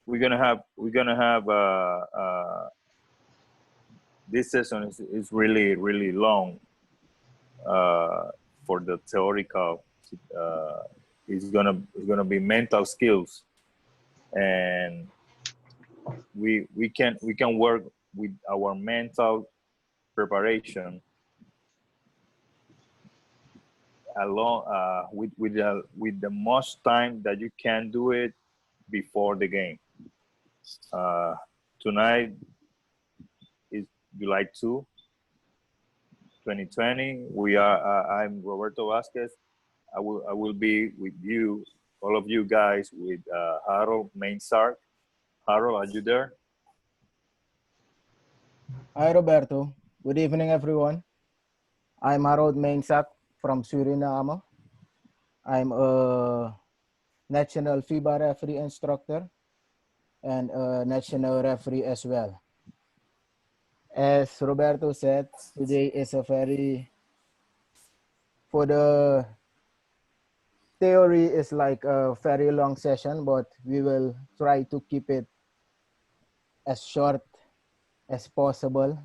we're gonna have this session is really long for the theoretical. Uh, it's gonna be mental skills, and we can work with our mental preparation along with the most time that you can do it before the game. Uh, Tonight is July 2, 2020. I'm Roberto Vasquez. I will be with you, all of you guys, with Harold Mainsark. Harold, are you there? Hi, Roberto. Good evening, everyone. I'm Harold Mainsak from Suriname. I'm a national FIBA referee instructor and a national referee as well. As Roberto said, today is for the theory is like a very long session, but we will try to keep it as short as possible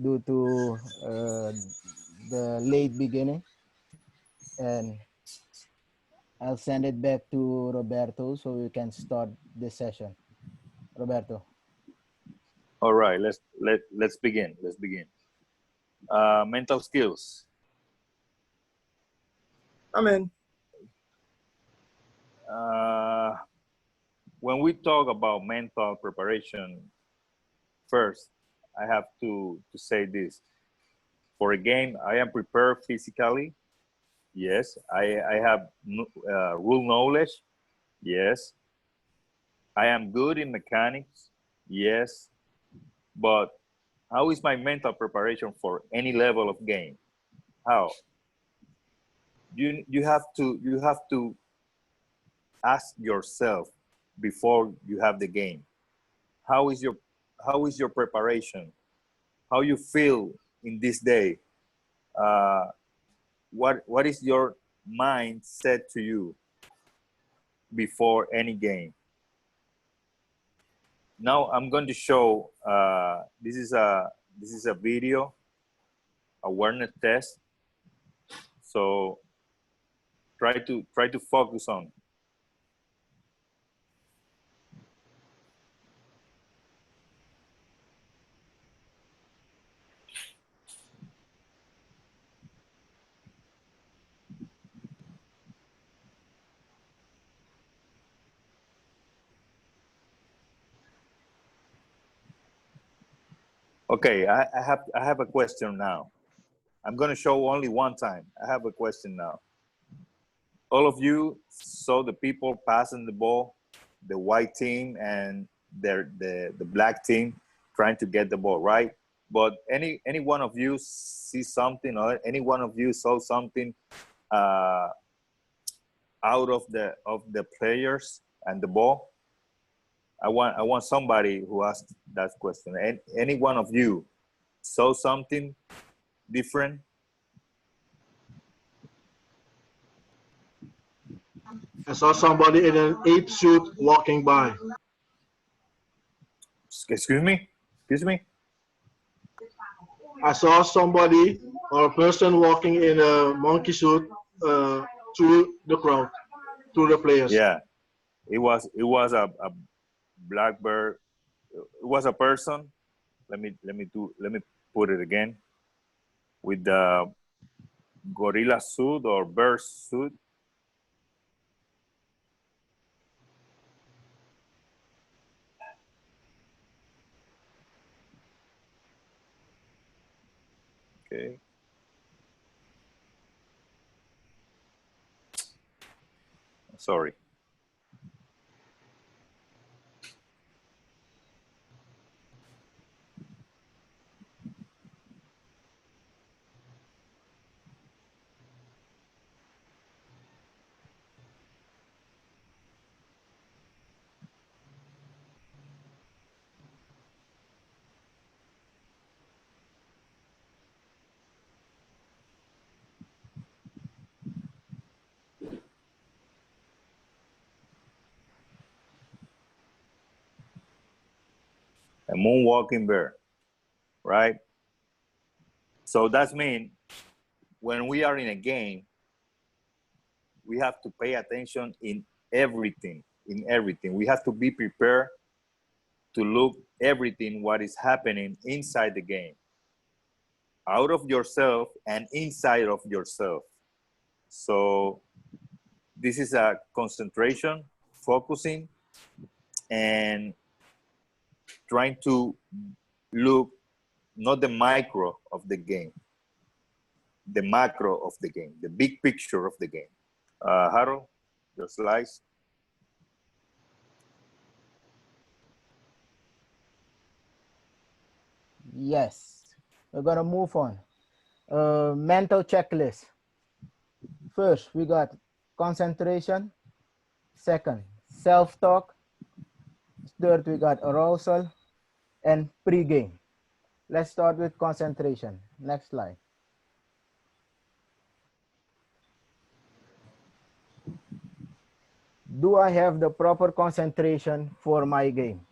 due to the late beginning. And I'll send it back to Roberto so we can start this session. Roberto. All right, let's begin. Let's begin. Mental skills. Amen. When we talk about mental preparation, first I have to say this: for a game, I am prepared physically. Yes, I have rule knowledge. Yes, I am good in mechanics. Yes, but how is my mental preparation for any level of game? How? You have to ask yourself before you have the game. How is your preparation? How you feel in this day? What is your mind said to you before any game? Now I'm going to show this is a video awareness test. So try to focus on. Okay, I have a question now. I'm going to show only one time. I have a question now. All of you saw the people passing the ball, the white team and the black team trying to get the ball, right? But any one of you see something, or any one of you saw something out of the players and the ball? I want somebody who asked that question. Any one of you saw something different? I saw somebody in an ape suit walking by. Excuse me? Excuse me? I saw somebody or a person walking in a monkey suit through the crowd, through the players. Yeah, it was a blackbird. It was a person. Let me put it again. With the gorilla suit or bird suit. Okay. Sorry. A moonwalking bear, right? So that's mean when we are in a game, we have to pay attention in everything, We have to be prepared to look everything what is happening inside the game, out of yourself and inside of yourself. So this is a concentration, focusing, and trying to look not the micro of the game, the macro of the game, the big picture of the game. Harold, your slides. Yes, we're gonna move on. Mental checklist. First, we got concentration. Second, self-talk. Third, we got arousal and pre-game. Let's start with concentration. Next slide. Do I have the proper concentration for my game?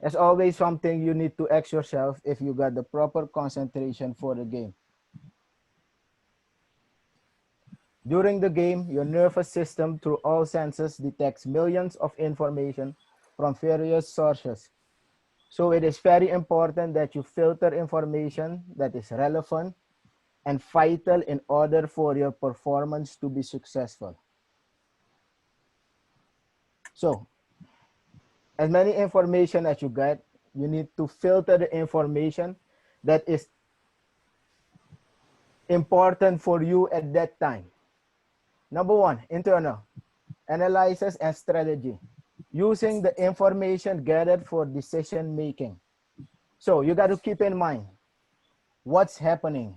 It's always something you need to ask yourself if you got the proper concentration for the game. During the game, your nervous system through all senses detects millions of information from various sources. So it is very important that you filter information that is relevant and vital in order for your performance to be successful. So, as many information as you get, you need to filter the information that is important for you at that time. Number one, internal analysis and strategy, using the information gathered for decision making. So you got to keep in mind what's happening.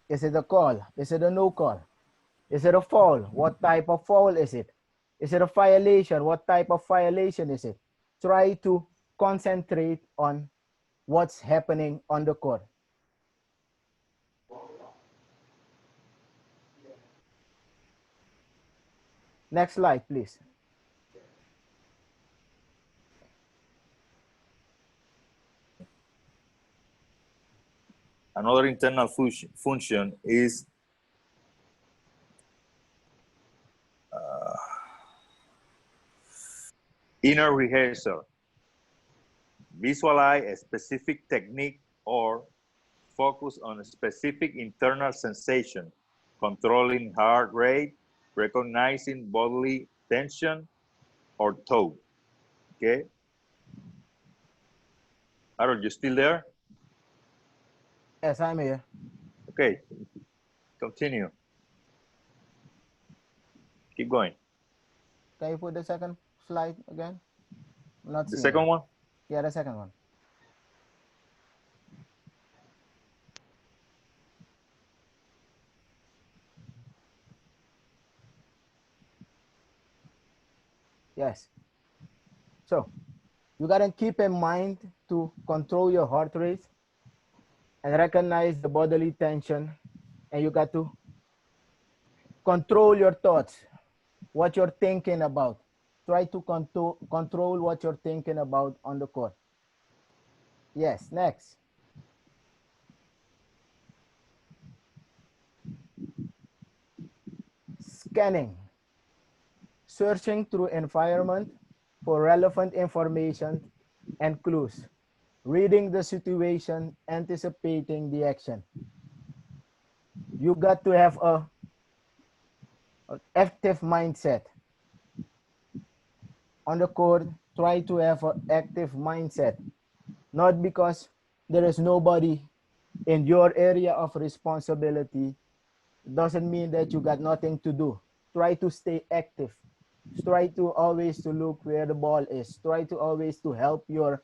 Is it a call? Is it a no call? Is it a foul? What type of foul is it? Is it a violation? What type of violation is it? Try to concentrate on what's happening on the court. Next slide, please. Another internal function is inner rehearsal. Visualize a specific technique or focus on a specific internal sensation, controlling heart rate, recognizing bodily tension or tone. Okay? Harold, you still there? Yes, I'm here. Okay, continue. Keep going. Can you put the second slide again? Not The second one? Yeah, the second one. Yes. So you got to keep in mind to control your heart rate and recognize the bodily tension. And you got to control your thoughts, what you're thinking about. Try to control what you're thinking about on the court. Yes, next. Scanning. Searching through environment for relevant information and clues. Reading the situation, anticipating the action. You got to have an active mindset. On the court, try to have an active mindset. Not because there is nobody in your area of responsibility doesn't mean that you got nothing to do. Try to stay active. Try to always to look where the ball is. Try to always to help your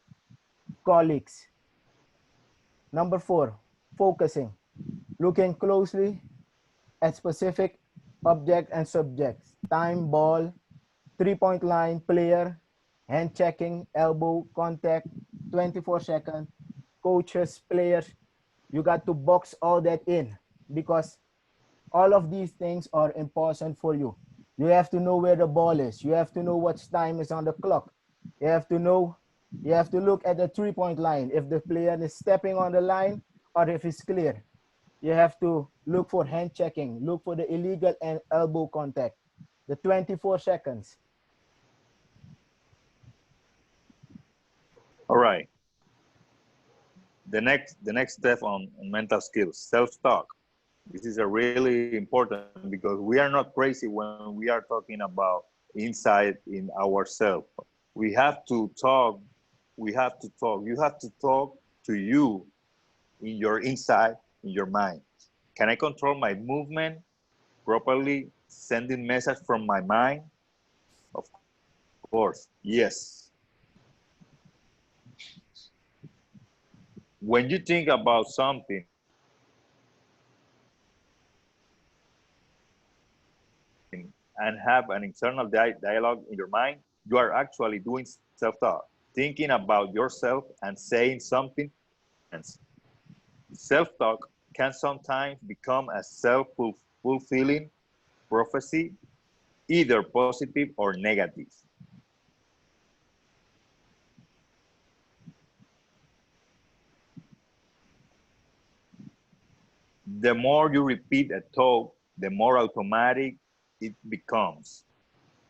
colleagues. Number 4, focusing. Looking closely at specific object and subjects. Time, ball, 3-point line, player, hand checking, elbow, contact, 24 seconds, coaches, players. You got to box all that in because all of these things are important for you. You have to know where the ball is. You have to know what time is on the clock. You have to know You have to look at the 3-point line. If the player is stepping on the line or if it's clear. You have to look for hand checking, look for the illegal and elbow contact, the 24 seconds. All right. The next step on mental skills, self-talk. This is a really important because we are not crazy when we are talking about inside in ourselves. We have to talk. We have to talk. You have to talk to you in your inside, in your mind. Can I control my movement properly, sending message from my mind? Of course, yes. When you think about something and have an internal dialogue in your mind, you are actually doing self-talk, thinking about yourself and saying something. Self-talk can sometimes become a self-fulfilling prophecy, either positive or negative. The more you repeat a thought, the more automatic it becomes,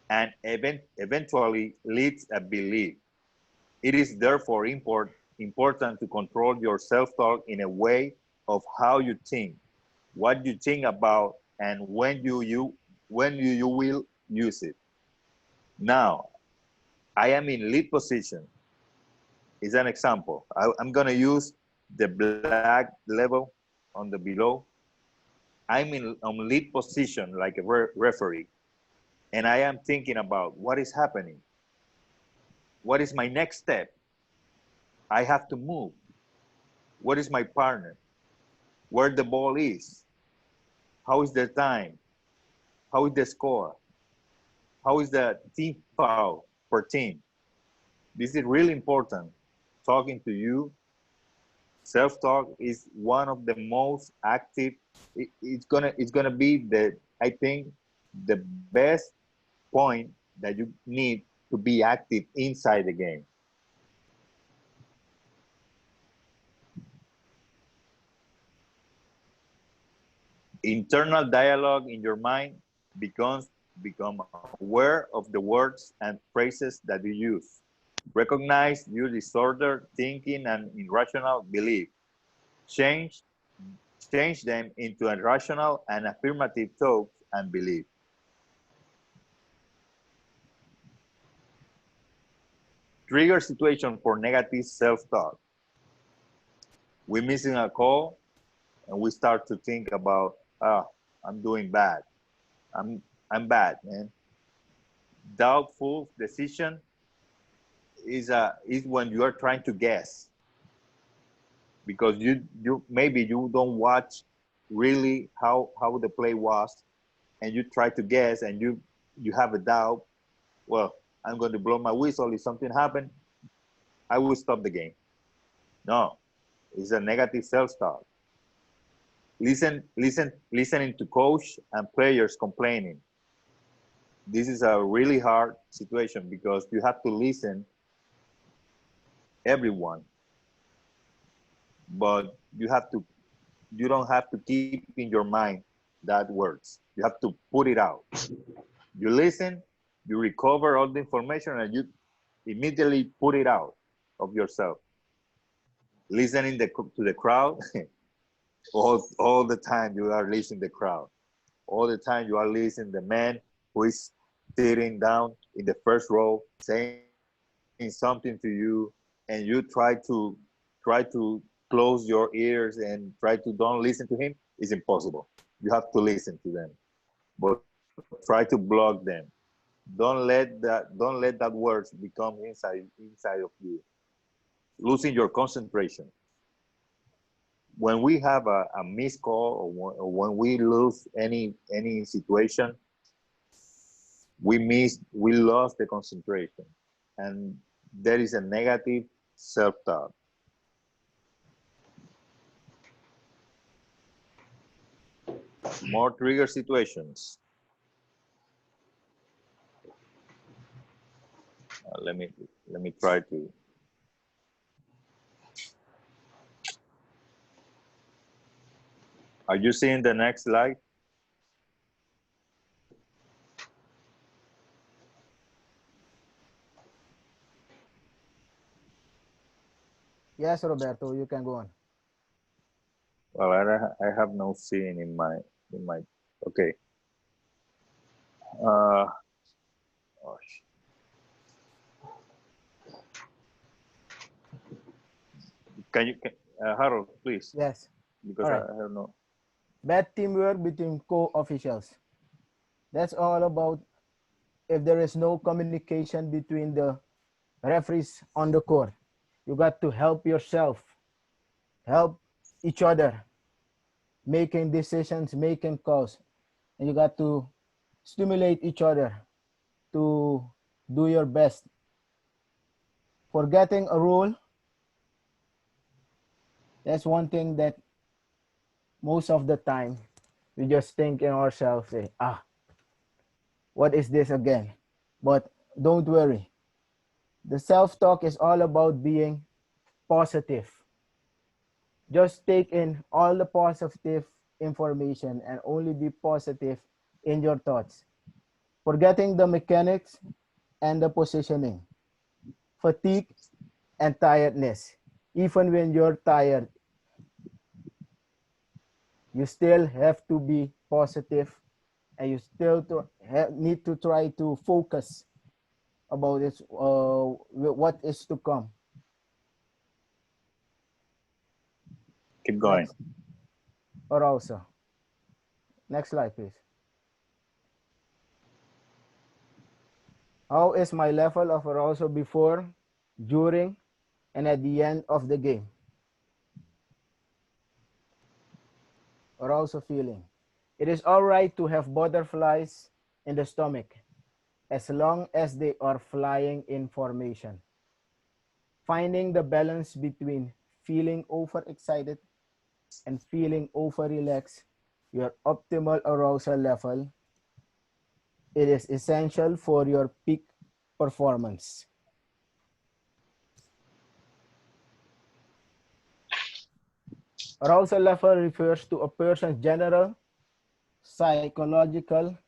and eventually leads a belief. It is therefore important to control your self-talk in a way of how you think, what you think about, and when you will use it. Now, I am in lead position. Is an example. I'm gonna use the black level on the below. I'm in on lead position like a referee, and I am thinking about what is happening. What is my next step? I have to move. What is my partner? Where the ball is? How is the time? How is the score? How is the team foul per team? This is really important. Talking to you, self-talk is one of the most active. It's gonna be the, I think, the best point that you need to be active inside the game. Internal dialogue in your mind become aware of the words and phrases that you use. Recognize your disordered thinking and irrational belief. Change change them into a rational and affirmative thoughts and belief. Trigger situation for negative self-talk. We're missing a call and we start to think about, I'm doing bad. I'm bad, man. Doubtful decision is when you are trying to guess, because you maybe you don't watch really how the play was, and you try to guess and you have a doubt. Well, I'm going to blow my whistle. If something happened, I will stop the game. No, it's a negative self-talk. Listening to coach and players complaining. This is a really hard situation because you have to listen everyone, but you don't have to keep in your mind that words. You have to put it out. You listen, you recover all the information, and you immediately put it out of yourself. Listening to the crowd, all the time you are listening to the crowd. All the time you are listening the man who is sitting down in the first row saying something to you, and you try to close your ears and try to don't listen to him. It's impossible. You have to listen to them, but try to block them. Don't let that words become inside of you. Losing your concentration. When we have a missed call, or when we lose any situation, we lost the concentration, and there is a negative self-talk. More trigger situations. Let me try to Are you seeing the next slide? Yes, Roberto, you can go on. Well, I have no seeing in my okay. Oh, can you Harold, please? Yes. Because All right. I have no. Bad teamwork between co-officials. That's all about if there is no communication between the referees on the court. You got to help yourself, help each other, making decisions, making calls, and you got to stimulate each other to do your best. Forgetting a rule, that's one thing that most of the time we just think in ourselves, say, what is this again? But don't worry. The self-talk is all about being positive. Just take in all the positive information and only be positive in your thoughts. Forgetting the mechanics and the positioning, fatigue and tiredness. Even when you're tired, you still have to be positive and you still need to try to focus about this, what is to come. Keep going. Next, arousal. Next slide, please. How is my level of arousal before, during, and at the end of the game? Arousal feeling. It is all right to have butterflies in the stomach as long as they are flying in formation. Finding the balance between feeling overexcited and feeling over-relaxed, your optimal arousal level, it is essential for your peak performance. Arousal level refers to a person's general psychological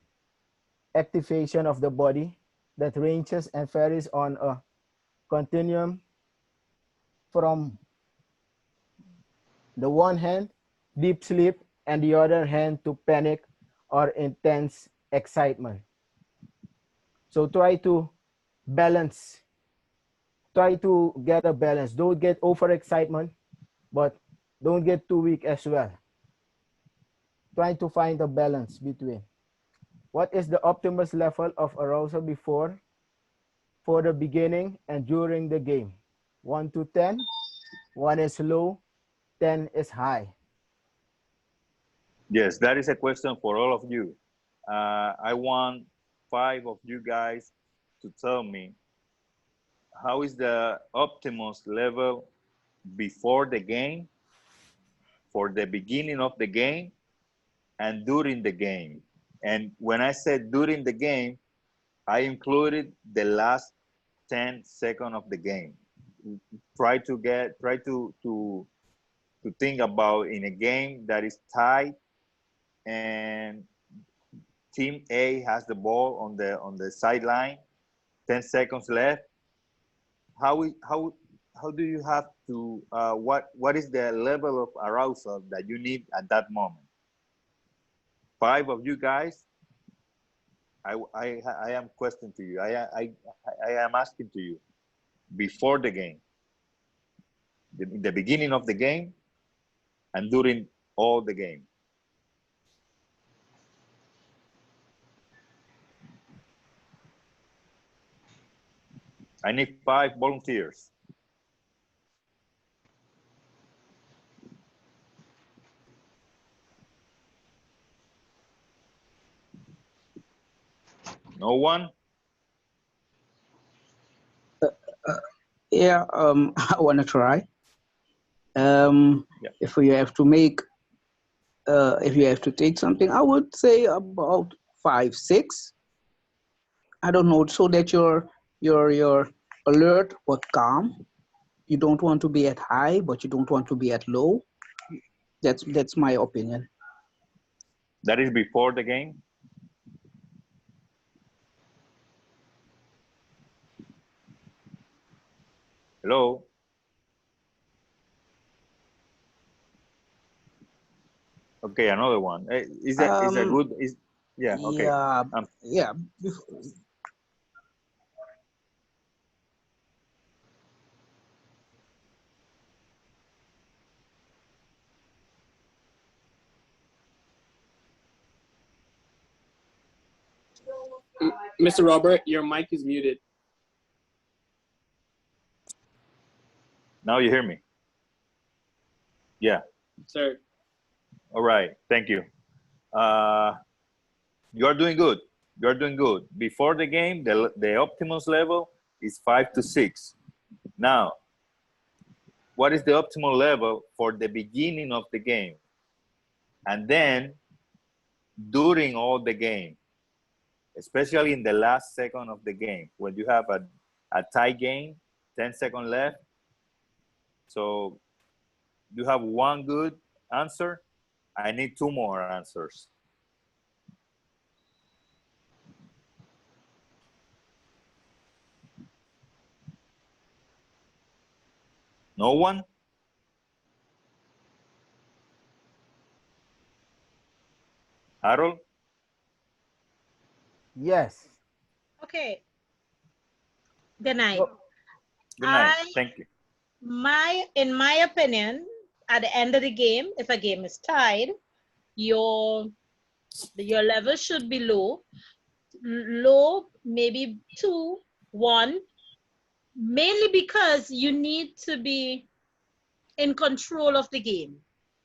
activation of the body that ranges and varies on a continuum from the one hand, deep sleep, and the other hand to panic or intense excitement. So try to balance, try to get a balance. Don't get overexcitement, but don't get too weak as well. Try to find a balance between. What is the optimal level of arousal before, for the beginning, and during the game? 1 to 10. 1 is low, 10 is high. Yes, that is a question for all of you. I want 5 of you guys to tell me how is the optimal level before the game, for the beginning of the game, and during the game. And when I said during the game, I included the last 10 seconds of the game. Try to think about in a game that is tied and team A has the ball on the sideline, 10 seconds left. How do you have to what is the level of arousal that you need at that moment? 5 of you guys, I am questioning to you. I am asking to you before the game, the beginning of the game, and during all the game. I need 5 volunteers. No one? Yeah, I want to try. If you have to make, if you have to take something, I would say about 5, 6. I don't know, so that you're alert but calm. You don't want to be at high, but you don't want to be at low. That's my opinion. That is before the game? Hello? Okay, another one. Is that is a good is yeah, okay. Yeah, Um, yeah. Mr. Robert, your mic is muted. now you hear me? Yeah. Sir. All right. Thank you. You are doing good. You are doing good. Before the game, the optimus level is 5 to 6. Now, what is the optimal level for the beginning of the game? And then during all the game, especially in the last second of the game, when you have a tie game, 10 seconds left. So you have one good answer. I need two more answers. No one? Harold? Yes. Okay. Good night. Oh, Good night. Thank you. In my opinion, at the end of the game, if a game is tied, your level should be low. Low, maybe 2, 1, mainly because you need to be in control of the game.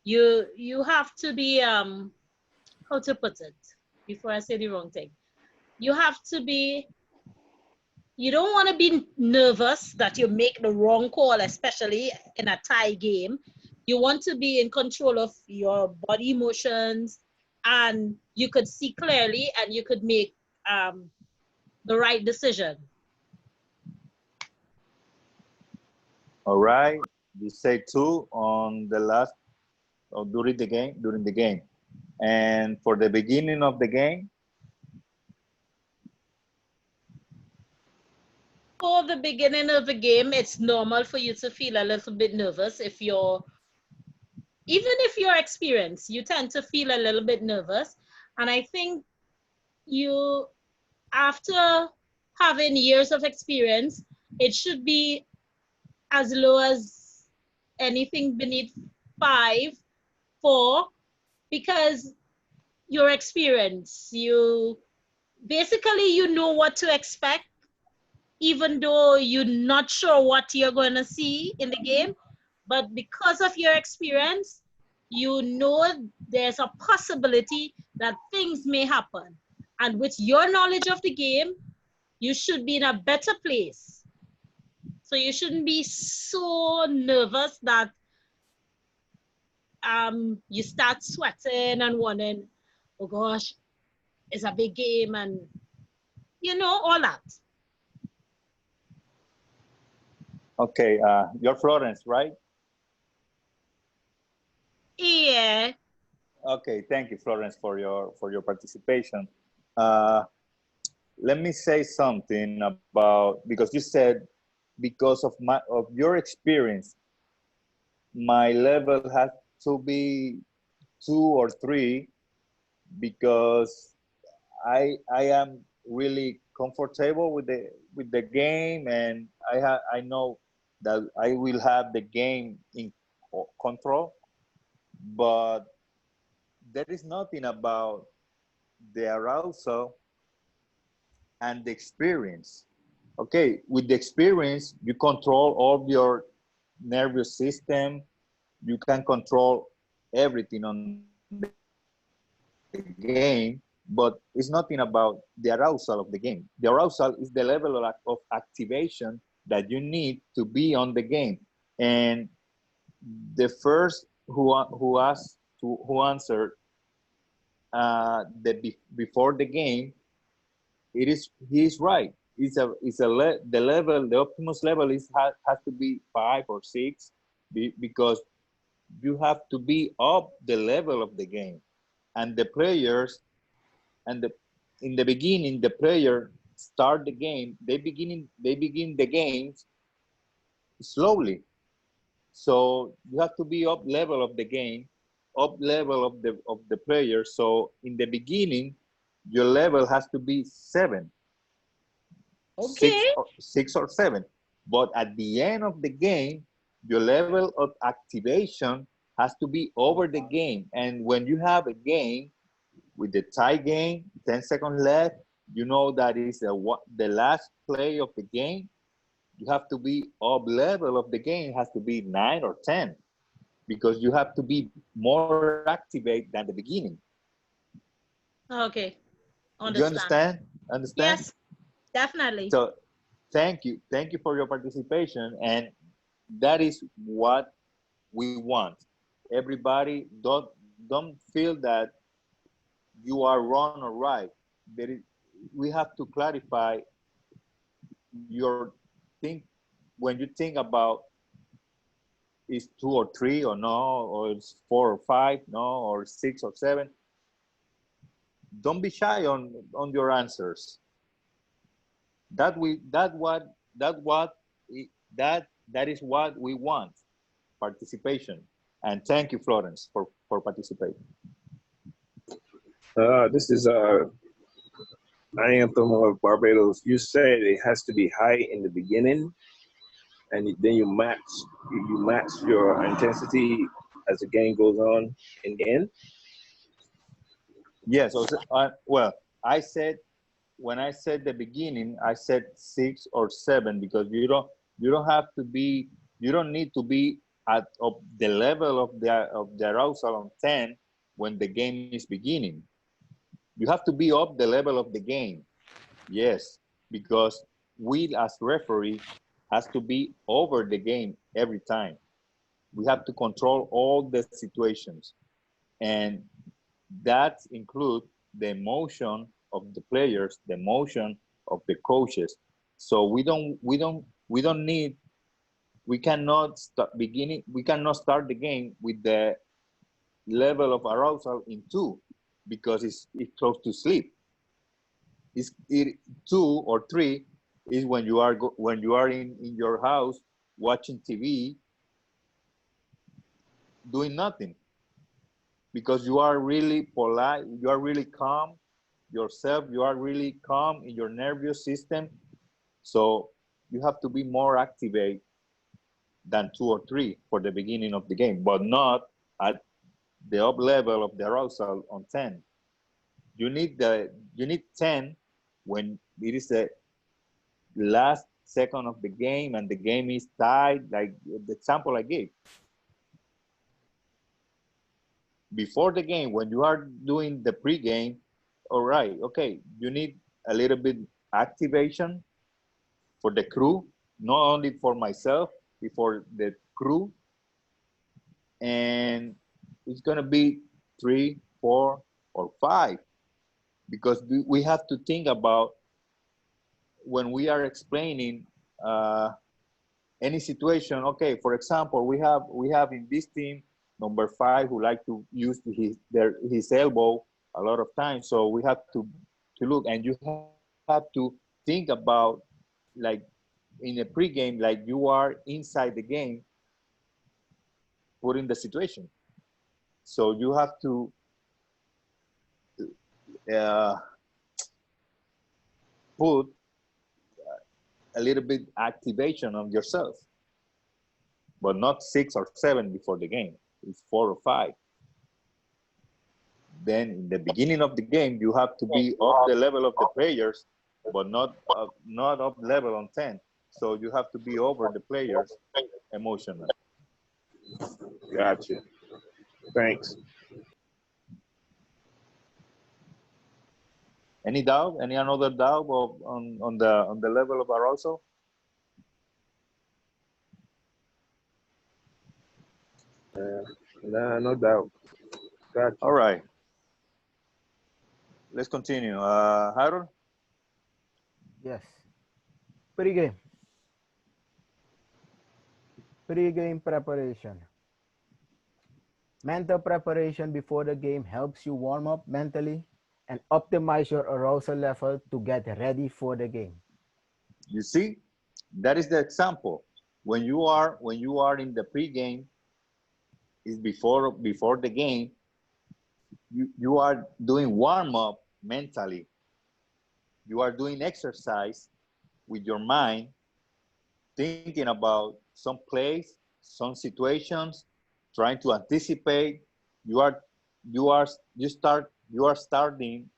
You have to be how to put it before I say the wrong thing. You have to be, you don't want to be nervous that you make the wrong call, especially in a tie game. You want to be in control of your body motions, and you could see clearly and you could make the right decision. All right. You say two on the last or during the game. And for the beginning of the game, For the beginning of the game, it's normal for you to feel a little bit nervous even if you're experienced, you tend to feel a little bit nervous. And I think you, after having years of experience, it should be as low as anything beneath 5, 4, because your experience, you basically you know what to expect, even though you're not sure what you're going to see in the game. But because of your experience, you know there's a possibility that things may happen. And with your knowledge of the game, you should be in a better place. So you shouldn't be so nervous that you start sweating and wondering, oh gosh, it's a big game, and all that. okay, you're Florence, right? Yeah. Okay, thank you, Florence, for your participation. Let me say something about, because you said because of your experience, my level has to be 2 or 3 because I am really comfortable with the game, and I know that I will have the game in control, but there is nothing about the arousal and the experience. Okay, with the experience, you control all your nervous system. You can control everything on the game, but it's nothing about the arousal of the game. The arousal is the level of activation that you need to be on the game. And the first who answered before the game, he's right. The level, the optimus level has to be 5 or 6 because you have to be up the level of the game. and the players, and in the beginning, the player start the game. They begin the games slowly. So you have to be up level of the game, up level of the player. So in the beginning, your level has to be 7, Okay. 6 or 7. But at the end of the game, your level of activation has to be over the game. And when you have a game with the tie game, 10 seconds left, you know that is the last play of the game. You have to be up level of the game, has to be 9 or 10, because you have to be more activate than the beginning. Okay. You Understand. understand? Yes, definitely. So thank you for your participation, and that is what we want. Everybody, don't feel that you are wrong or right. There is, we have to clarify your think when you think about is 2 or 3 or no, or it's 4 or 5, no, or 6 or 7. Don't be shy on your answers. That is what we want, participation. And thank you, Florence, for participating. This is I Anthem of Barbados. You said it has to be high in the beginning, and then you match your intensity as the game goes on in the end. Yes. Well, I said when I said the beginning, I said 6 or 7, because you don't have to be, you don't need to be at of the level of the arousal on 10 when the game is beginning. You have to be up the level of the game. Yes, because we as referee has to be over the game every time. We have to control all the situations, and that include the emotion of the players, the emotion of the coaches. So we don't need, we cannot start the game with the level of arousal in 2, because it's close to sleep. It 2 or 3 is when you are in your house watching TV, doing nothing, because you are really polite, you are really calm yourself, you are really calm in your nervous system. So you have to be more activate than 2 or 3 for the beginning of the game, but not at the up level of the arousal on 10. You need 10 when it is the last second of the game and the game is tied, like the example I gave. Before the game, when you are doing the pre-game, all right, okay, you need a little bit activation for the crew, not only for myself, before the crew. And it's gonna be 3, 4, or 5, because we have to think about when we are explaining any situation. Okay, for example, we have in this team number 5 who like to use his elbow a lot of times. So we have to look, and you have to think about, like in a pregame, like you are inside the game, put in the situation. So you have to put a little bit activation on yourself, but not 6 or 7 before the game. It's 4 or 5. Then in the beginning of the game, you have to be up the level of the players, but not up level on 10. So you have to be over the players emotionally. Gotcha. Thanks. Any doubt? Any another doubt on the level of arousal? Nah, no doubt. Gotcha. All right. Let's continue. Harold? Yes. Pre-game. Pre-game preparation. Mental preparation before the game helps you warm up mentally and optimize your arousal level to get ready for the game. You see, that is the example. When you are in the pregame, is before the game, you are doing warm up mentally. You are doing exercise with your mind, thinking about some plays, some situations, trying to anticipate. You are you are starting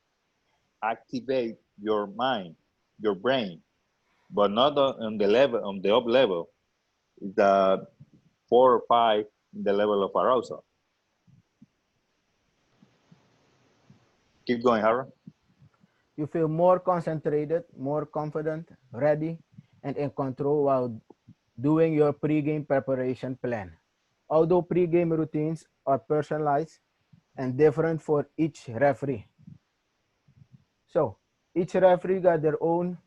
activate your mind, your brain, but not on the level on the up level. The 4 or 5 in the level of arousal. Keep going, Harold. You feel more concentrated, more confident, ready, and in control while doing your pregame preparation plan. Although pregame routines are personalized and different for each referee. So each referee got their own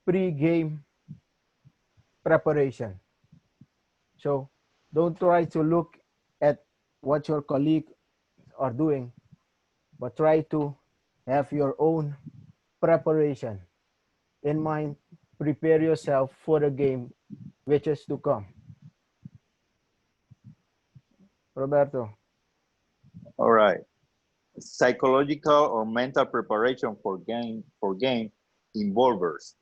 pregame preparation. So don't try to look at what your colleague are doing, but try to have your own preparation in mind. Prepare yourself for the game which is to come. Roberto. All right. Psychological or mental preparation for game involvers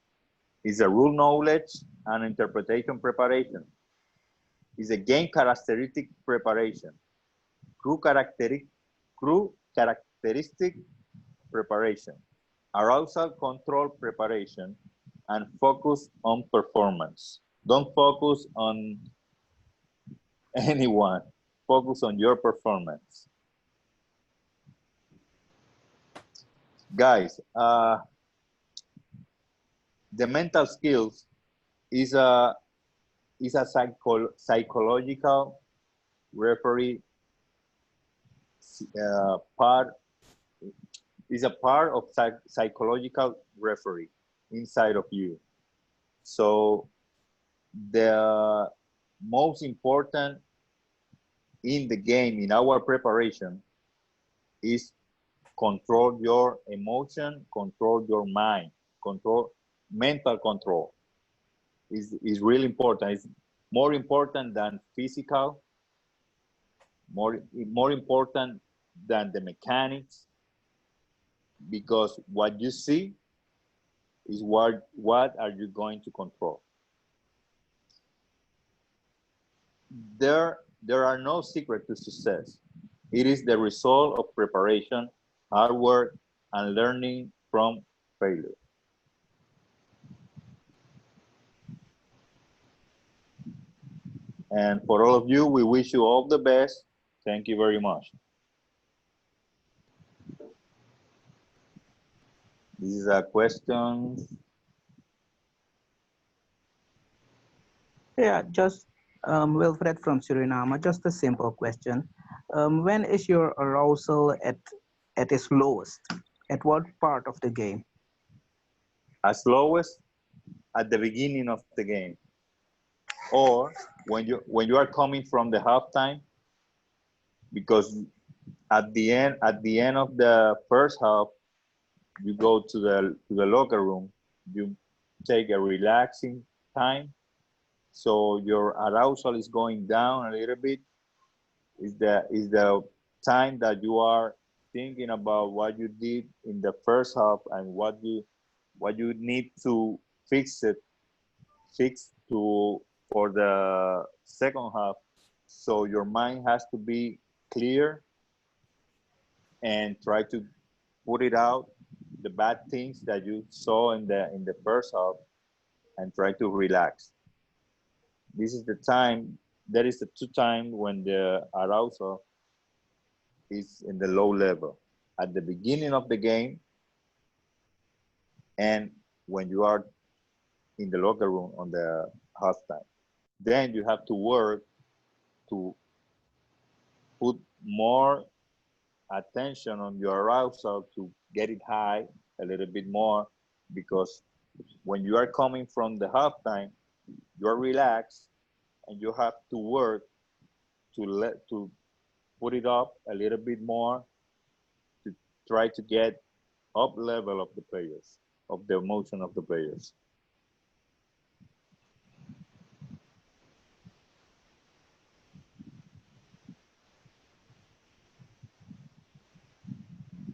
is a rule knowledge and interpretation preparation. Is a game characteristic preparation. Crew characteristic crew characteristic preparation. Arousal control preparation and focus on performance. Don't focus on anyone. Focus on your performance. Guys, the mental skills is a psychological referee part is a part of psychological referee inside of you. So the most important in the game in our preparation is control your emotion, control your mind, control mental control is really important. It's more important than physical, more important than the mechanics, because what you see is what are you going to control. There are no secret to success. It is the result of preparation, hard work, and learning from failure. And for all of you, we wish you all the best. Thank you very much. This is a question. Yeah, just Wilfred from Suriname, just a simple question. When is your arousal at its lowest? At what part of the game? As lowest at the beginning of the game, or when you are coming from the halftime, because at the end of the first half, you go to the locker room, you take a relaxing time, so your arousal is going down a little bit. Is the time that you are thinking about what you did in the first half and what you need to fix it fix to for the second half, so your mind has to be clear and try to put it out the bad things that you saw in the first half and try to relax. This is the time. That is the two time when the arousal is in the low level, at the beginning of the game and when you are in the locker room on the halftime. Then you have to work to put more attention on your arousal to get it high a little bit more, because when you are coming from the halftime, you are relaxed and you have to work to put it up a little bit more to try to get up level of the players, of the emotion of the players.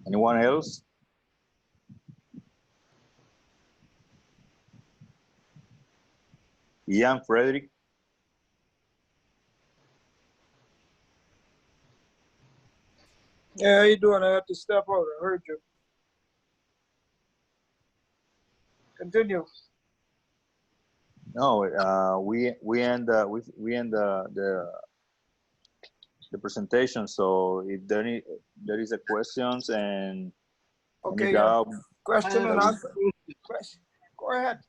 Anyone else? Ian, Frederick? Yeah, how you doing? I had to step out. I heard you. Continue. No, we end the presentation. So if there is a questions and any Okay, doubt, question and answer. Question. Go ahead.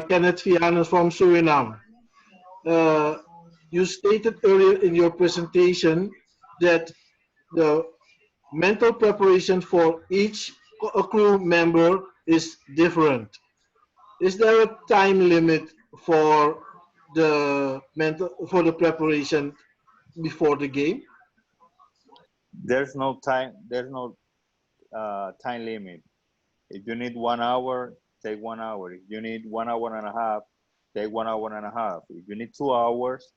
Kenneth Fianos from Suriname. You stated earlier in your presentation that the mental preparation for each crew member is different. Is there a time limit for the preparation before the game? there's no time. There's no time limit. If you need 1 hour, take 1 hour. If you need 1 hour and a half, take 1 hour and a half. If you need 2 hours,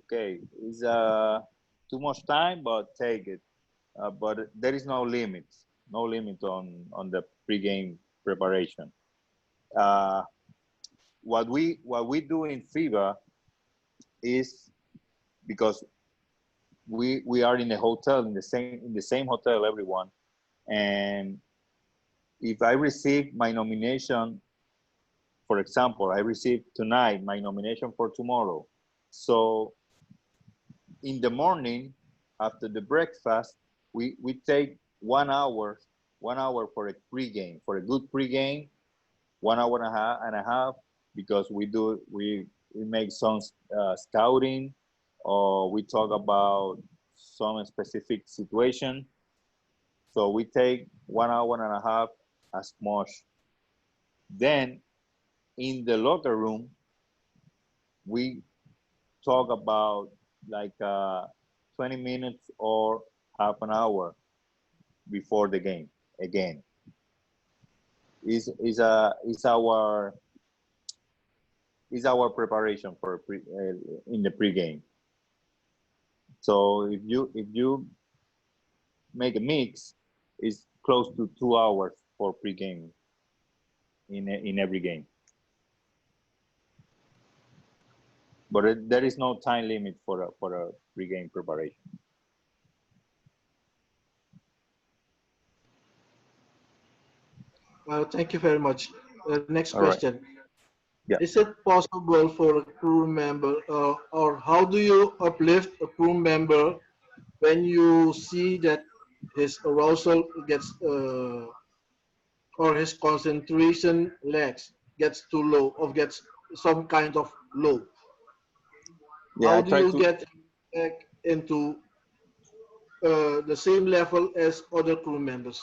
okay, it's too much time, but take it. But there is no limit, no limit on the pregame preparation. Uh, what we do in FIBA is because we are in a hotel in the same hotel, everyone, and if I receive my nomination, for example, I received tonight my nomination for tomorrow. So in the morning, after the breakfast, we take 1 hour for a pregame, for a good pregame, 1 hour and a half, because we make some scouting, or we talk about some specific situation. So we take 1 hour and a half as much. Then in the locker room, we talk about like 20 minutes or half an hour before the game again. Is our preparation for in the pregame. So if you make a mix, it's close to 2 hours for pregame in every game. But there is no time limit for a pregame preparation. Thank you very much. Next All right. question. Yeah. Is it possible for a crew member, or how do you uplift a crew member when you see that his arousal gets or his concentration lags, gets too low, or gets some kind of low? Yeah, How I do try you to. get back into the same level as other crew members?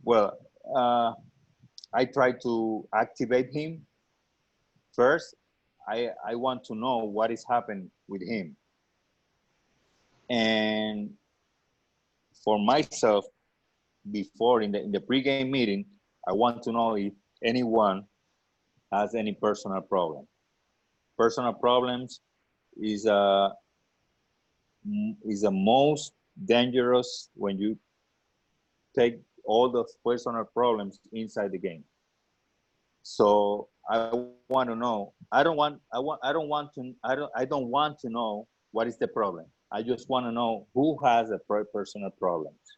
Well, I try to activate him first. I want to know what is happening with him, and for myself, before in the pregame meeting, I want to know if anyone has any personal problem. Personal problems is the most dangerous when you take all those personal problems inside the game. So I want to know. I don't want to know what is the problem. I just want to know who has a personal problems,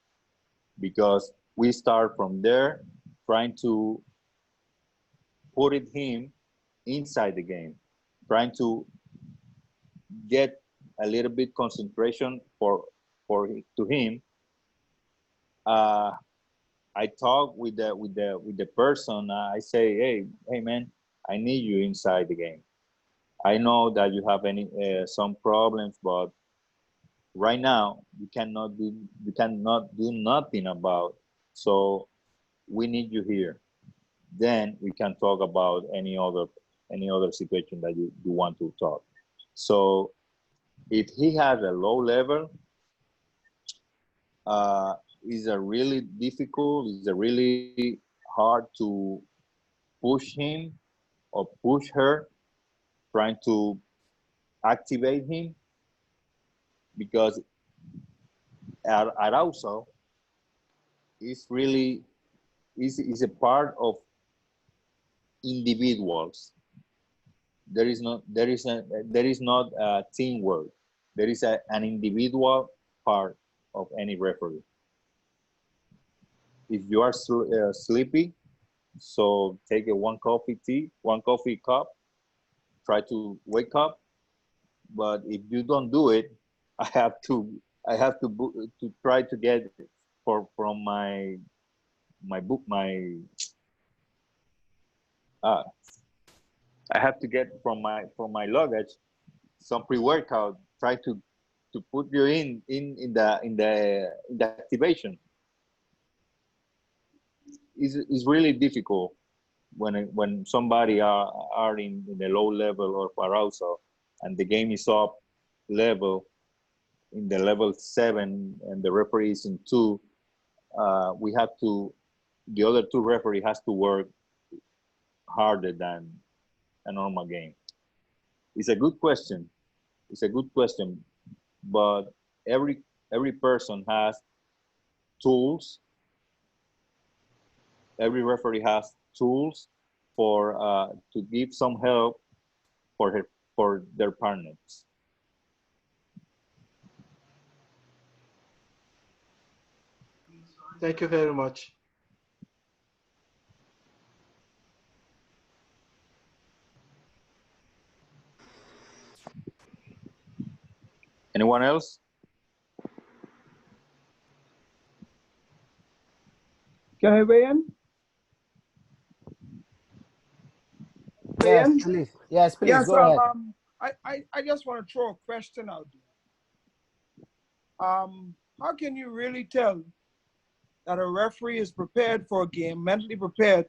because we start from there, trying to put it him inside the game, trying to get a little bit concentration to him. Uh, I talk with the person. I say, hey man, I need you inside the game. I know that you have some problems, but right now you cannot do nothing about. So we need you here. Then we can talk about any other situation that you want to talk. So If he has a low level, is a really difficult, is a really hard to push him or push her, trying to activate him, because arousal is really is a part of individuals. There is not teamwork. There is an individual part of any referee. If you are sleepy, so take one coffee cup, try to wake up. But if you don't do it, I have to try to get from my book uh, I have to get from my luggage some pre-workout. Try to put you in the activation. Is really difficult when somebody are in a low level of arousal, and the game is up level in the level 7 and the referee is in 2. The other 2 referee has to work harder than a normal game. It's a good question. But every person has tools. Every referee has tools for to give some help for their partners. Thank you very much. Anyone else? Can I weigh in? Yes, please. Yes, please. Yes, Go ahead. I just want to throw a question out there. How can you really tell that a referee is prepared for a game, mentally prepared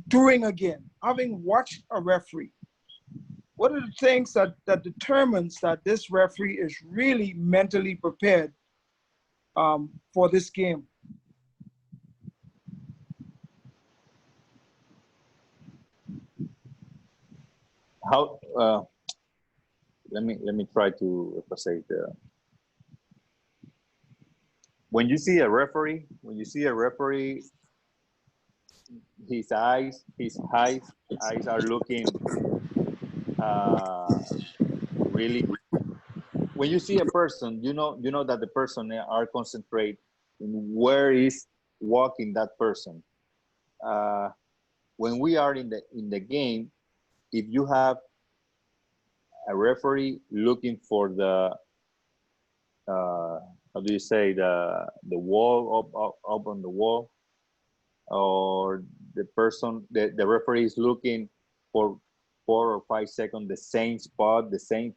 during a game, having watched a referee? What are the things that determines that this referee is really mentally prepared for this game? How? Let me try to say the. When you see a referee, his eyes are looking really. When you see a person, you know that the person are concentrate in where is walking that person. When we are in the game, if you have a referee looking for the how do you say, the wall up on the wall, or the referee is looking for 4 or 5 seconds the same spot, the same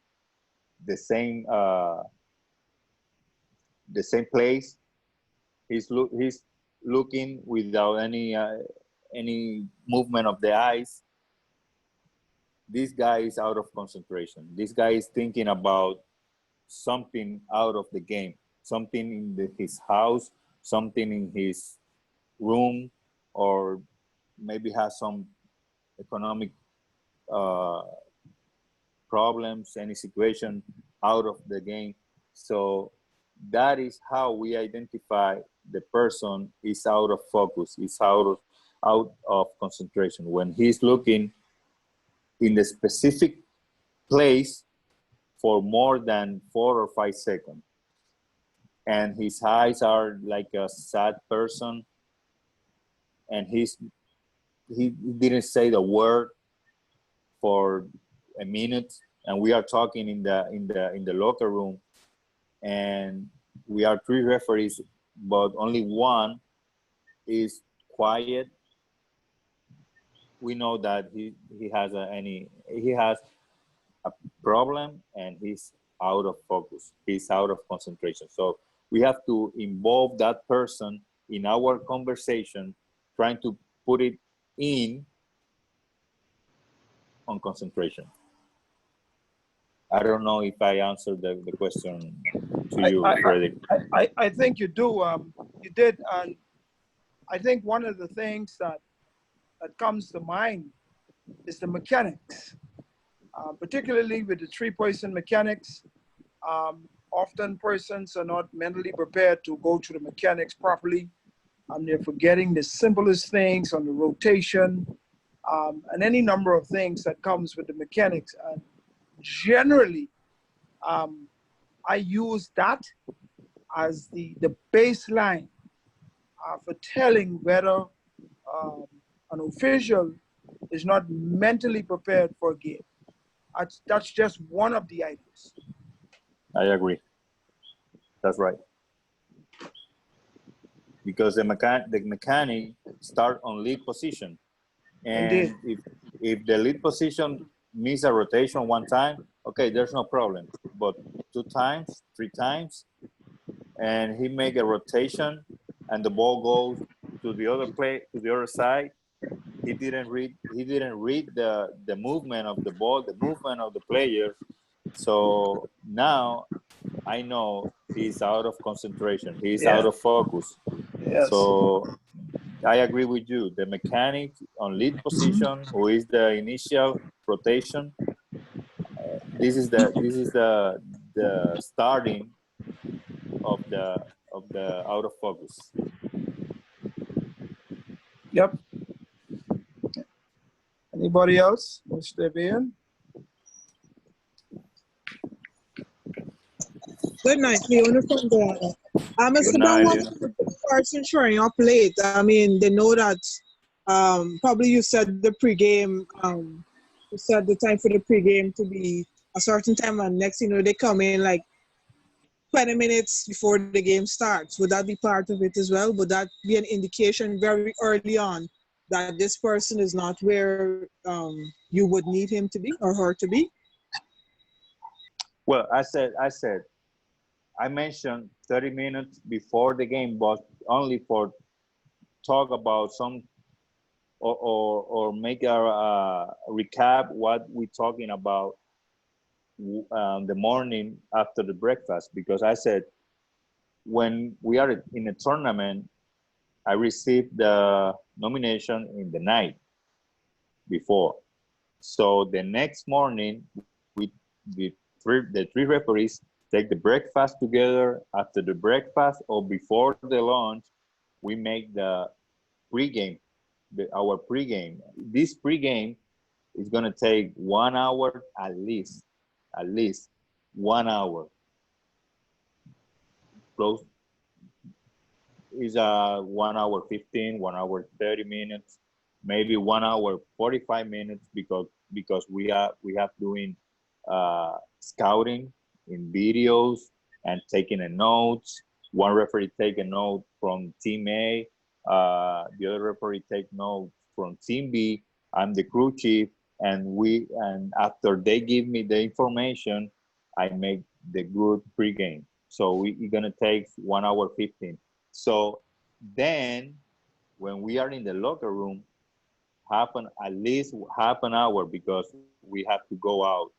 place. He's looking without any movement of the eyes. This guy is out of concentration. This guy is thinking about something out of the game, something in his house, something in his room, or maybe has some economic problems, any situation out of the game. So that is how we identify the person is out of focus, is out of concentration. When he's looking in the specific place for more than 4 or 5 seconds, and his eyes are like a sad person, and he didn't say the word for a minute, and we are talking in the locker room, and we are 3 referees, but only one is quiet. We know that he has a problem, and he's out of focus. He's out of concentration. So we have to involve that person in our conversation, trying to put it in on concentration. I don't know if I answered the question to I, you, I, Frederick. I think you do. You did, and I think one of the things that comes to mind is the mechanics, particularly with the three-person mechanics. Often persons are not mentally prepared to go through the mechanics properly. They're forgetting the simplest things on the rotation, and any number of things that comes with the mechanics. And generally, I use that as the baseline for telling whether an official is not mentally prepared for a game. That's just one of the items. I agree. That's right. Because the mechanic start on lead position, and Indeed. if the lead position miss a rotation one time, okay, there's no problem. But 2 times, 3 times, and he make a rotation, and the ball goes to the other side. He didn't read the movement of the ball, the movement of the players. So now I know he's out of concentration. He's out Yeah. of focus. Yes. So I agree with you. The mechanic on lead position, who is the initial rotation, this is the starting of the out of focus. Yep. Anybody else? Mr. Vian? Good night, Leona from there. Good Mr. Brown, night, what Lena. about the person showing up late? I mean, they know that probably you said the pregame, you said the time for the pregame to be a certain time, and next you know they come in like 20 minutes before the game starts. Would that be part of it as well? Would that be an indication very early on that this person is not where you would need him to be or her to be? Well, I mentioned 30 minutes before the game, but only for talk about some or make a recap what we're talking about the morning after the breakfast. Because I said when we are in a tournament, I received the nomination in the night before. So the next morning, the three referees take the breakfast together. After the breakfast or before the lunch, we make the pregame, our pregame. This pregame is gonna take 1 hour at least 1 hour. Close is 1 hour 15, 1 hour 30 minutes, maybe 1 hour 45 minutes because we have doing scouting in videos and taking a notes. One referee take a note from team A, the other referee take notes from team B. I'm the crew chief, and after they give me the information, I make the good pregame. So we're gonna take 1 hour 15. So then when we are in the locker room, at least half an hour, because we have to go out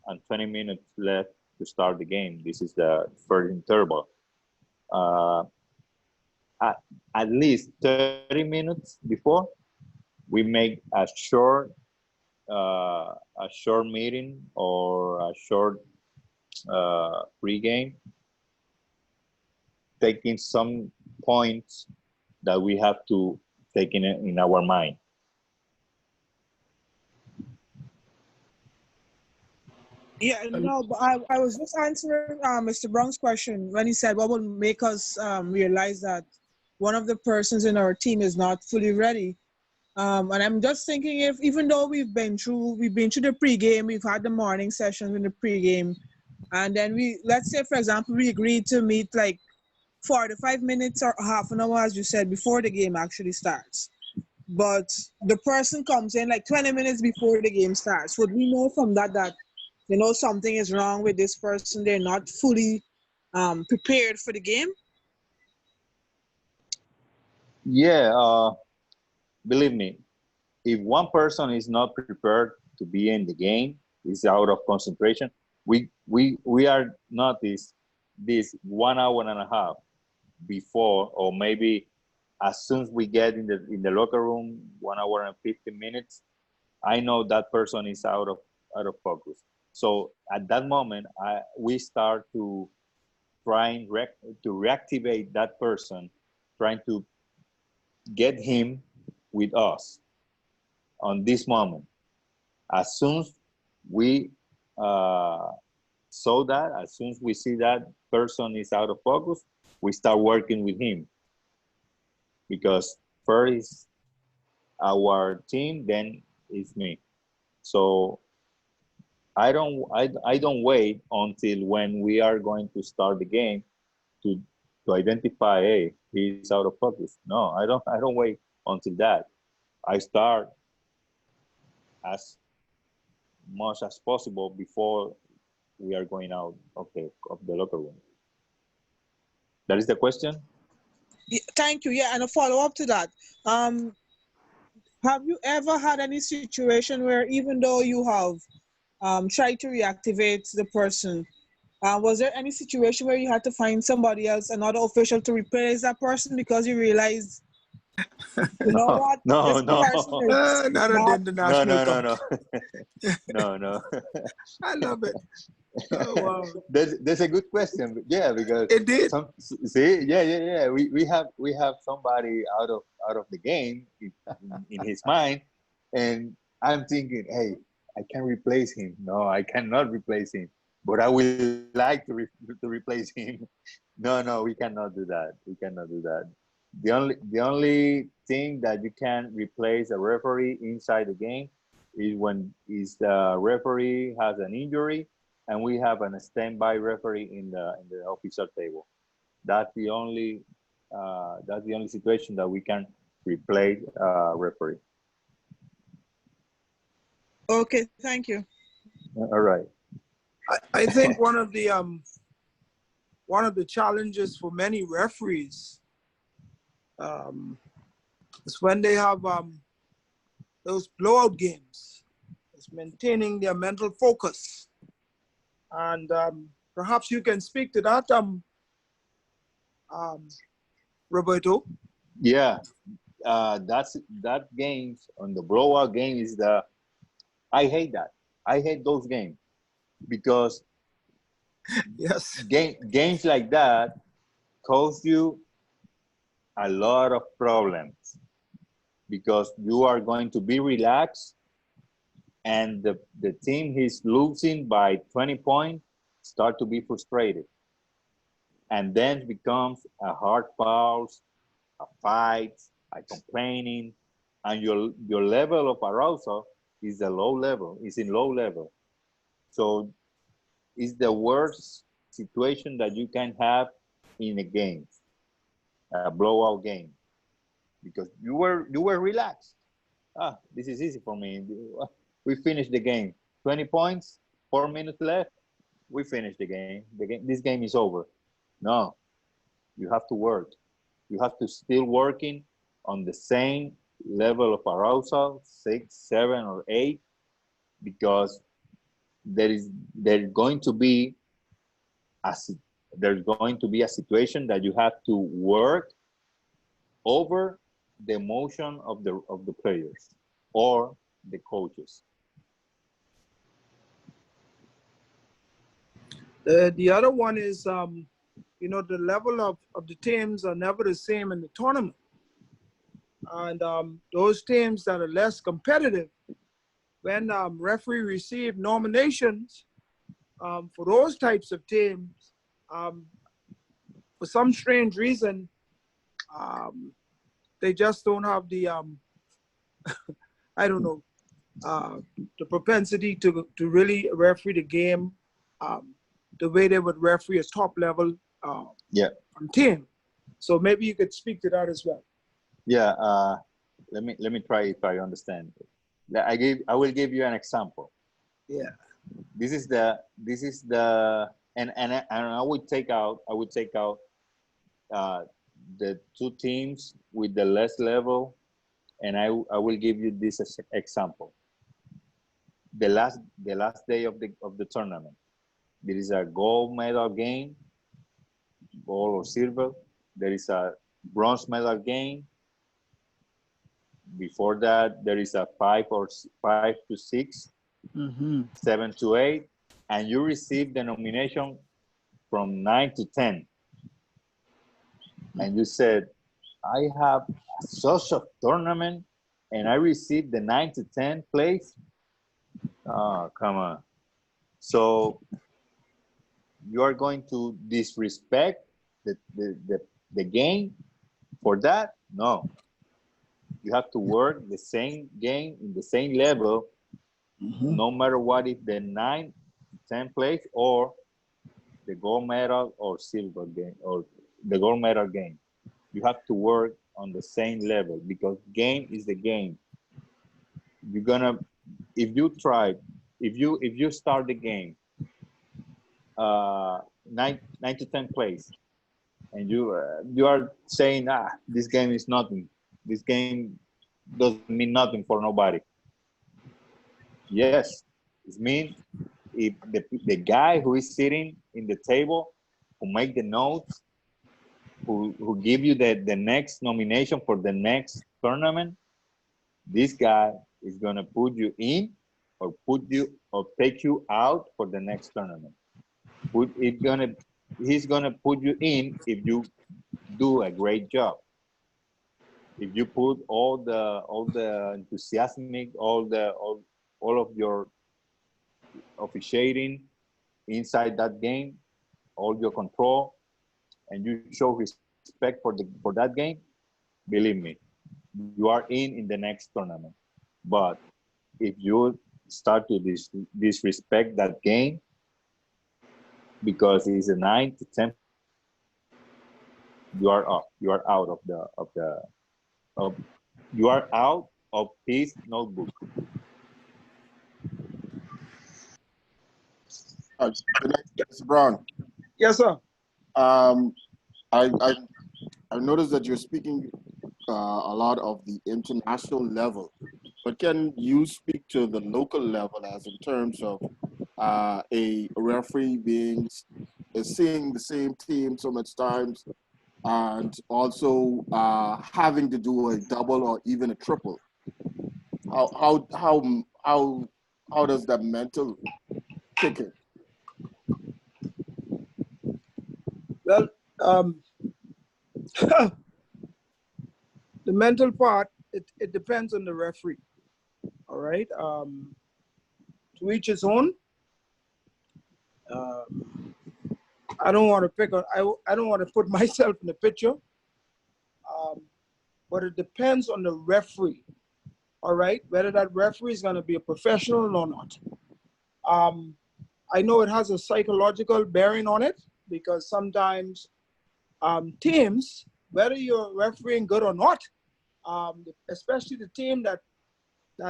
and 20 minutes left to start the game. This is the first interval. At least 30 minutes before, we make a short meeting or a short pregame, taking some points that we have to take in our mind. Yeah, no, but I was just answering Mr. Brown's question when he said what would make us realize that one of the persons in our team is not fully ready. And I'm just thinking, if even though we've been through the pregame, we've had the morning sessions in the pregame, and then let's say for example we agreed to meet like 45 minutes or half an hour, as you said, before the game actually starts. But the person comes in like 20 minutes before the game starts. Would we know from that something is wrong with this person? They're not fully prepared for the game? Yeah, believe me, if one person is not prepared to be in the game, is out of concentration, we are noticed this 1 hour and a half before, or maybe as soon as we get in the locker room, 1 hour and 15 minutes, I know that person is out of focus. So at that moment, we start to trying to reactivate that person, trying to get him with us on this moment. As soon as we saw that, as soon as we see that person is out of focus, we start working with him. Because first is our team, then it's me. So I don't wait until when we are going to start the game to identify, hey, he's out of focus. No, I don't wait until that. I start as much as possible before we are going out of the locker room. That is the question? Yeah, thank you. Yeah, and a follow up to that. Have you ever had any situation where even though you have tried to reactivate the person, was there any situation where you had to find somebody else, another official, to replace that person because you realized, you know what, No, this person is Not an not. international no. coach. No. I love it. Oh, wow. That's a good question. Yeah, because It did. yeah. We have somebody out of the game in his mind, and I'm thinking, hey, I can replace him. No, I cannot replace him, but I would like to replace him. No, we cannot do that. We cannot do that. The only thing that you can replace a referee inside the game is when the referee has an injury and we have a standby referee in the official table. That's the only situation that we can replace referee. Okay, thank you. All right. I think one of the challenges for many referees is when they have those blowout games. It's maintaining their mental focus, and perhaps you can speak to that, Roberto. Yeah, that games on the blowout game is I hate that. I hate those games because Yes. games like that cause you a lot of problems because you are going to be relaxed and the team is losing by 20 points start to be frustrated, and then it becomes a hard pause, a fight, a complaining, and your level of arousal is in low level. So it's the worst situation that you can have in a game, a blowout game, because you were relaxed. This is easy for me. We finished the game. 20 points, 4 minutes left. We finished the game. This game is over. No, you have to work. You have to still working on the same level of arousal, 6, 7, or 8, because there's going to be a situation that you have to work over the emotion of the players or the coaches. The other one is, the level of the teams are never the same in the tournament. And those teams that are less competitive, when referee receive nominations for those types of teams, for some strange reason, they just don't have the, I don't know, the propensity to really referee the game the way they would referee a top level team. So maybe you could speak to that as well. Yeah, let me try if I understand. I will give you an example. Yeah. This is the and I would take out the two teams with the less level, and I will give you this as example. The last day of the tournament. There is a gold medal game, gold or silver. There is a bronze medal game. Before that, there is a 5 to 6, Mm-hmm. 7 to 8, and you receive the nomination from 9 to 10. And you said, I have such a tournament and I received the 9 to 10 place. Oh, come on. So you are going to disrespect the game for that? No. You have to work the same game in the same level, no matter what is the 9 to 10 place or the gold medal or silver game or the gold medal game. You have to work on the same level because game is the game. You're gonna, if you start the game 9 to 10 place and you are saying, this game is nothing, this game doesn't mean nothing for nobody. Yes, it means if the guy who is sitting in the table, who make the notes, who give you the next nomination for the next tournament, this guy is gonna put you in or take you out for the next tournament. He's gonna put you in if you do a great job. If you put all the enthusiastic, all of your officiating inside that game, all your control, and you show respect for that game, believe me, you are in the next tournament. But if you start to disrespect that game because it's a 9 to 10 place, you are up. You are out you are out of his notebook. Mr. Brown, Yes, sir. um, I noticed that you're speaking a lot of the international level, but can you speak to the local level as in terms of a referee seeing the same team so much times and also having to do a double or even a triple? How does that mental kick in? Well, the mental part, it depends on the referee. All right. To each his own. I don't want to pick on. I don't want to put myself in the picture. But it depends on the referee. All right, whether that referee is going to be a professional or not. I know it has a psychological bearing on it because sometimes teams, whether you're refereeing good or not, especially the team that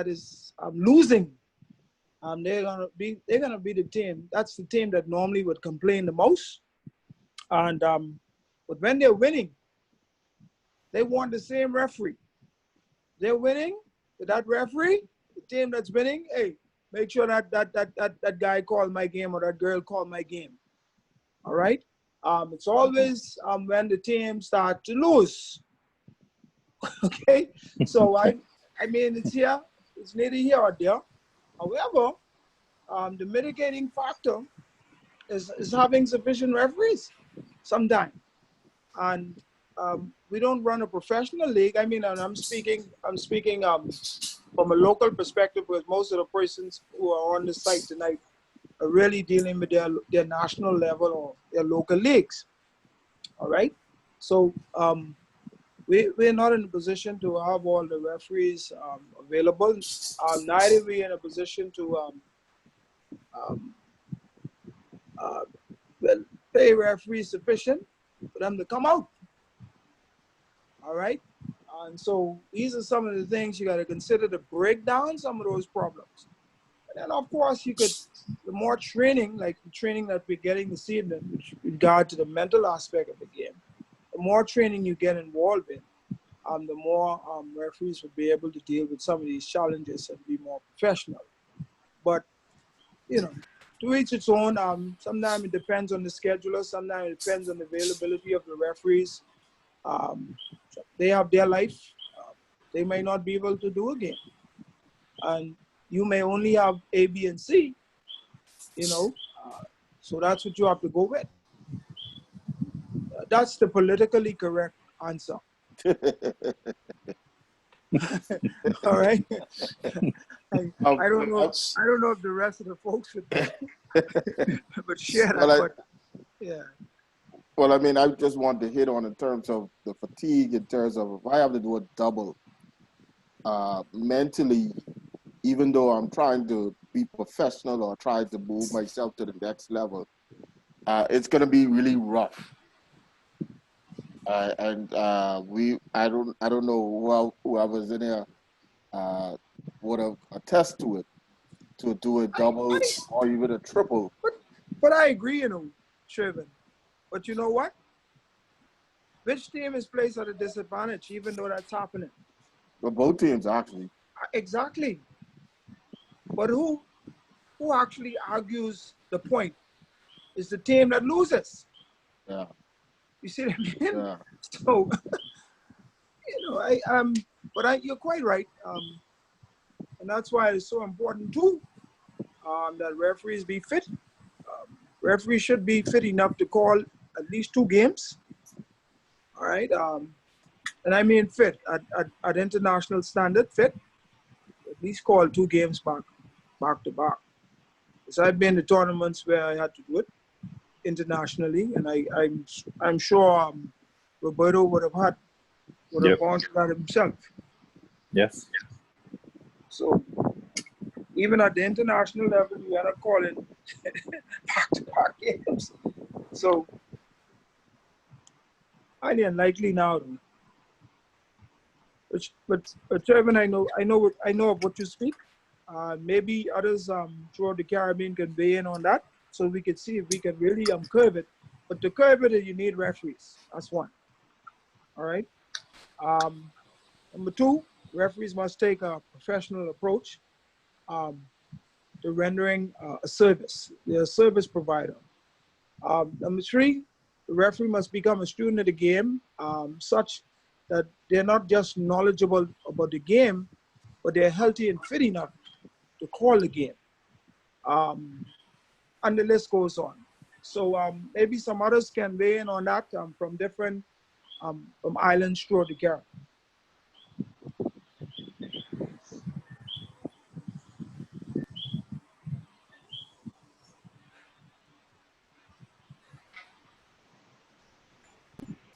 is losing, they're gonna be the team. That's the team that normally would complain the most. And but when they're winning, they want the same referee. They're winning with that referee. The team that's winning, hey, make sure that guy called my game or that girl called my game. All right. It's always when the team start to lose. Okay. So I mean it's here. It's neither here or there. However, the mitigating factor is having sufficient referees sometimes. And we don't run a professional league. I mean, and I'm speaking from a local perspective because most of the persons who are on the site tonight are really dealing with their national level or their local leagues. All right. So we're not in a position to have all the referees available. Neither we in a position to pay referees sufficient for them to come out. All right. And so these are some of the things you got to consider to break down some of those problems. And then, of course, the more training, like the training that we're getting this evening, with regard to the mental aspect of the game, the more training you get involved in, the more referees will be able to deal with some of these challenges and be more professional. But, you know, to each its own. Sometimes it depends on the scheduler. Sometimes it depends on the availability of the referees. They have their life. They may not be able to do a game. And you may only have A, B, and C, you know. So that's what you have to go with. That's the politically correct answer. All right. I don't know. I don't know if the rest of the folks would, but share that. Well, but yeah. Well, I mean, I just want to hit on in terms of the fatigue, in terms of if I have to do a double, mentally, even though I'm trying to be professional or try to move myself to the next level, it's going to be really rough. And I don't know whoever's in here would have attest to it, to do a double or even a triple. But I agree, you know, Trevin. But you know what? Which team is placed at a disadvantage, even though that's happening? Well, both teams, actually. Exactly. But who actually argues the point is the team that loses. Yeah. You see what I mean? Yeah. So, you know, you're quite right. And that's why it's so important too, that referees be fit. Referees should be fit enough to call at least 2 games. All right. And I mean fit at international standard, fit. At least call 2 games back to back. Because I've been to tournaments where I had to do it internationally, and I'm sure Roberto would have gone through that himself. Yes. So even at the international level, we are not calling back-to-back games. So highly unlikely now. But Trevin, I know of what you speak. Maybe others throughout the Caribbean can weigh in on that, so we can see if we can really curve it. But to curve it, you need referees. That's one. All right. Number 2, referees must take a professional approach to rendering a service. They're a service provider. Number 3, the referee must become a student of the game, such that they're not just knowledgeable about the game, but they're healthy and fit enough to call the game. And the list goes on. So maybe some others can weigh in on that from different from islands throughout the Caribbean.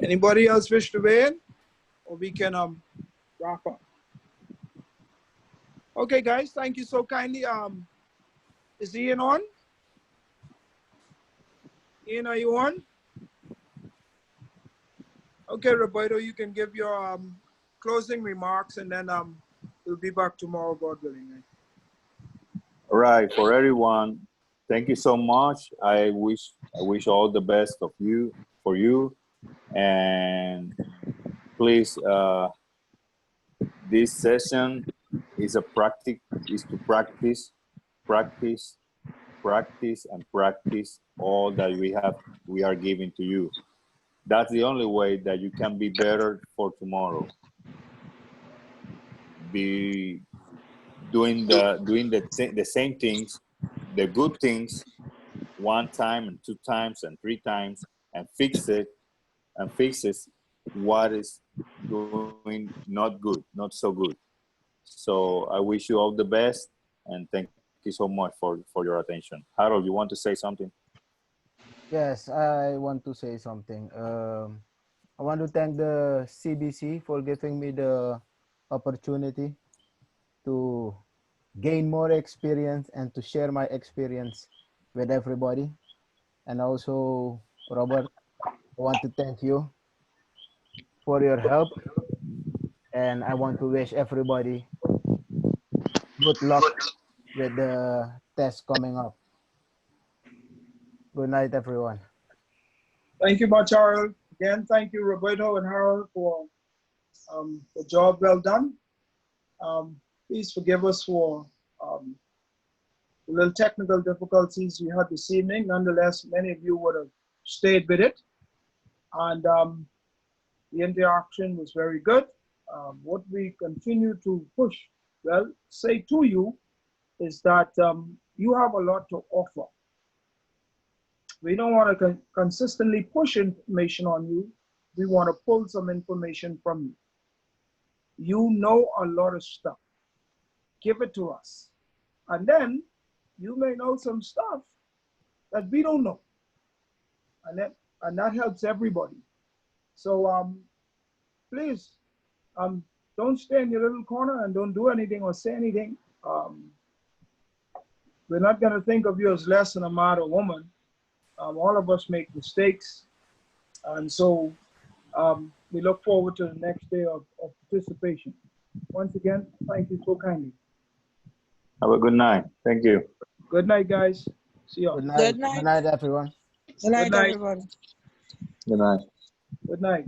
Anybody else wish to weigh in? Or we can wrap up. Okay, guys, thank you so kindly. Is Ian on? Ian, are you on? Okay, Roberto, you can give your closing remarks, and then we'll be back tomorrow, God willing. All right, for everyone, thank you so much. I wish all the best for you, and please, this session is to practice all that we are giving to you. That's the only way that you can be better for tomorrow. Be doing the same things, the good things, 1 time and 2 times and 3 times, and fixes what is doing not so good. So I wish you all the best, and thank you so much for your attention. Harold, you want to say something? Yes, I want to say something. I want to thank the CBC for giving me the opportunity to gain more experience and to share my experience with everybody. And also, Robert, I want to thank you for your help. And I want to wish everybody good luck with the test coming up. Good night, everyone. Thank you much, Harold. Again, thank you, Roberto and Harold, for the job well done. Please forgive us for little technical difficulties we had this evening. Nonetheless, many of you would have stayed with it. And the interaction was very good. What we continue to push, well, say to you, is that you have a lot to offer. We don't want to consistently push information on you. We want to pull some information from you. You know a lot of stuff. Give it to us. And then you may know some stuff that we don't know. And that helps everybody. So please, don't stay in your little corner and don't do anything or say anything. We're not going to think of you as less than a man or woman. All of us make mistakes. And so we look forward to the next day of participation. Once again, thank you so kindly. Have a good night. Thank you. Good night, guys. See you. Good night. Good night. Good night, everyone. Good night, Good night. everybody. Good night. Good night.